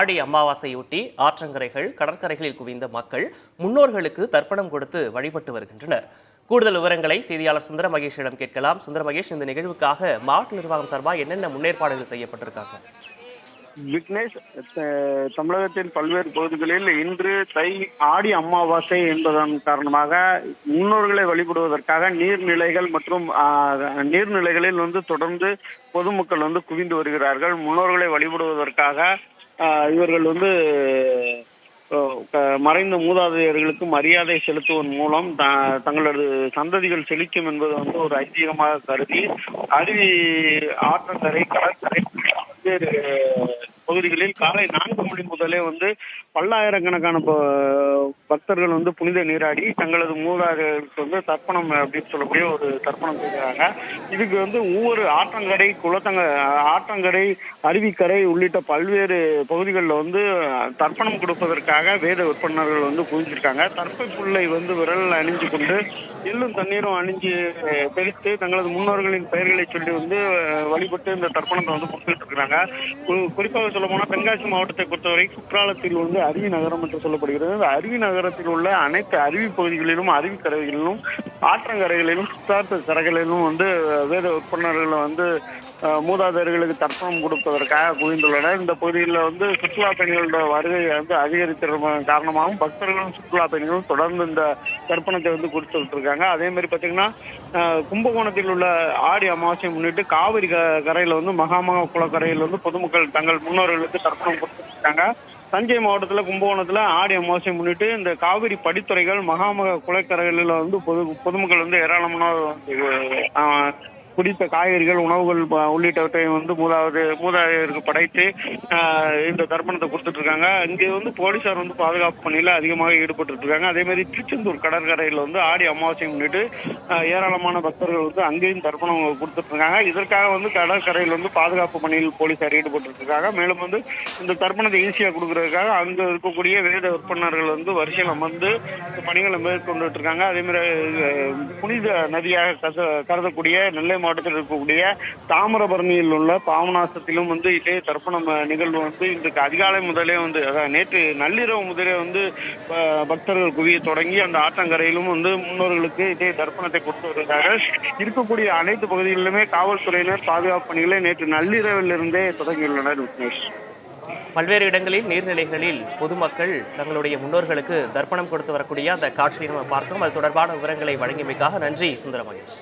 ஆடி அமாவாசையொட்டி ஆற்றங்கரைகள் கடற்கரைகளில் குவிந்த மக்கள் முன்னோர்களுக்கு தர்ப்பணம் கொடுத்து வழிபட்டு வருகின்றனர். கூடுதல் விவரங்களை செய்தியாளர் சுந்தர மகேஷிடம் கேட்கலாம். சுந்தர மகேஷ், இந்த நிகழ்வுக்காக மாவட்ட நிர்வாகம் சார்பாக என்னென்ன முன்னேற்பாடுகள் செய்யப்பட்டிருக்காங்க? விக்னேஷ், தமிழகத்தின் பல்வேறு பகுதிகளில் இன்று ஆடி அமாவாசை என்பதன் காரணமாக முன்னோர்களை வழிபடுவதற்காக நீர்நிலைகள் மற்றும் நீர்நிலைகளில் தொடர்ந்து பொதுமக்கள் குவிந்து வருகிறார்கள். முன்னோர்களை வழிபடுவதற்காக இவர்கள் மறைந்த மூதாதையர்களுக்கு மரியாதை செலுத்துவதன் மூலம் தங்களது சந்ததிகள் செழிக்கும் என்பது ஒரு ஐதீகமாக கருதி அருவி, ஆற்றங்கரை, கடற்கரை பல்வேறு பகுதிகளில் காலை 4 மணி முதலே பல்லாயிரக்கணக்கான பக்தர்கள் புனித நீராடி தங்களது மூதாதையர்களுக்கு தர்ப்பணம் அப்படின்னு சொல்லக்கூடிய ஒரு தர்ப்பணம் செய்கிறாங்க. இதுக்கு ஒவ்வொரு ஆற்றங்கரை, அருவிக்கரை உள்ளிட்ட பல்வேறு பகுதிகளில் தர்ப்பணம் கொடுப்பதற்காக வேத விற்பனர்கள் குவிஞ்சிருக்காங்க. தர்ப்பை புல்லை விரல் அணிஞ்சு கொண்டு எள்ளும் தண்ணீரும் அணிஞ்சு தெளித்து தங்களது முன்னோர்களின் பெயர்களை சொல்லி வழிபட்டு இந்த தர்ப்பணத்தை கொடுத்துட்டு இருக்கிறாங்க. குறிப்பாக சொல்ல போனா தென்காசி மாவட்டத்தை பொறுத்தவரை குற்றாலத்தில் அருவி நகரம் என்று சொல்லப்படுகிறது. இந்த அருவி நகரத்தில் உள்ள அனைத்து அருவி பகுதிகளிலும், அருவிக்கரைகளிலும், ஆற்றங்கரைகளிலும், சித்தார்த்த கரைகளிலும் வேத விற்பனர்கள் மூதாதையர்களுக்கு தர்ப்பணம் கொடுப்பதற்காக குவிந்துள்ளனர். இந்த பகுதியில் சுற்றுலா பயணிகளோட வருகை அதிகரித்ததன் காரணமாகவும் பக்தர்களும் சுற்றுலா பயணிகளும் தொடர்ந்து இந்த தர்ப்பணத்தை கொடுத்துட்டு இருக்காங்க. அதே மாதிரி பார்த்தீங்கன்னா கும்பகோணத்தில் உள்ள ஆடி அமாவாசையை முன்னிட்டு காவிரி கரையில மகாமக குளக்கரையில் பொதுமக்கள் தங்கள் முன்னோர்களுக்கு தர்ப்பணம் கொடுத்துட்டு இருக்காங்க. தஞ்சை மாவட்டத்தில் கும்பகோணத்தில் ஆடி அமாவாசையை முன்னிட்டு இந்த காவிரி படித்துறைகள், மகாமக குளக்கரைகளில் பொதுமக்கள் ஏராளமான குடித்த காய்கறிகள், உணவுகள் உள்ளிட்டவற்றை மூதாதையருக்கு படைத்து இந்த தர்ப்பணத்தை கொடுத்துட்டு இருக்காங்க. இங்கே போலீசார் பாதுகாப்பு பணியில அதிகமாக ஈடுபட்டு இருக்காங்க. அதே மாதிரி திருச்செந்தூர் கடற்கரையில் ஆடி அமாவாசையை முன்னிட்டு ஏராளமான பக்தர்கள் அங்கேயும் தர்ப்பணம் கொடுத்துட்டு இருக்காங்க. இதற்காக கடற்கரையில் பாதுகாப்பு பணியில் போலீசார் ஈடுபட்டு இருக்காங்க. மேலும் இந்த தர்ப்பணத்தை ஈஸியா கொடுக்கறதுக்காக அங்க இருக்கக்கூடிய வேத விற்பனர்கள் வரிசையில் அமர்ந்து பணிகளை மேற்கொண்டு இருக்காங்க. அதே மாதிரி புனித நதியாக கருதக்கூடிய நெல்லை மாவட்டத்தில் இருக்கக்கூடிய தாமிரபரணியில் உள்ள பாவநாசத்திலும் இதே தர்ப்பணம் நிகழ்வு இன்றைக்கு அதிகாலை முதலே நேற்று நள்ளிரவு முதலே பக்தர்கள் குவிய தொடங்கி அந்த ஆற்றங்கரையிலும் முன்னோர்களுக்கு இதே தர்ப்பணத்தை கொடுத்து வருகிறார்கள். இருக்கக்கூடிய அனைத்து பகுதிகளிலுமே காவல்துறையினர் பாதுகாப்பு பணிகளை நேற்று நள்ளிரவிலிருந்தே தொடங்கியுள்ளனர். விக்னேஷ், பல்வேறு இடங்களில் நீர்நிலைகளில் பொதுமக்கள் தங்களுடைய முன்னோர்களுக்கு தர்ப்பணம் கொடுத்து வரக்கூடிய அந்த காட்சியை நம்ம பார்க்கிறோம். அது தொடர்பான விவரங்களை வழங்கியமைக்காக நன்றி சுந்தர மகேஷ்.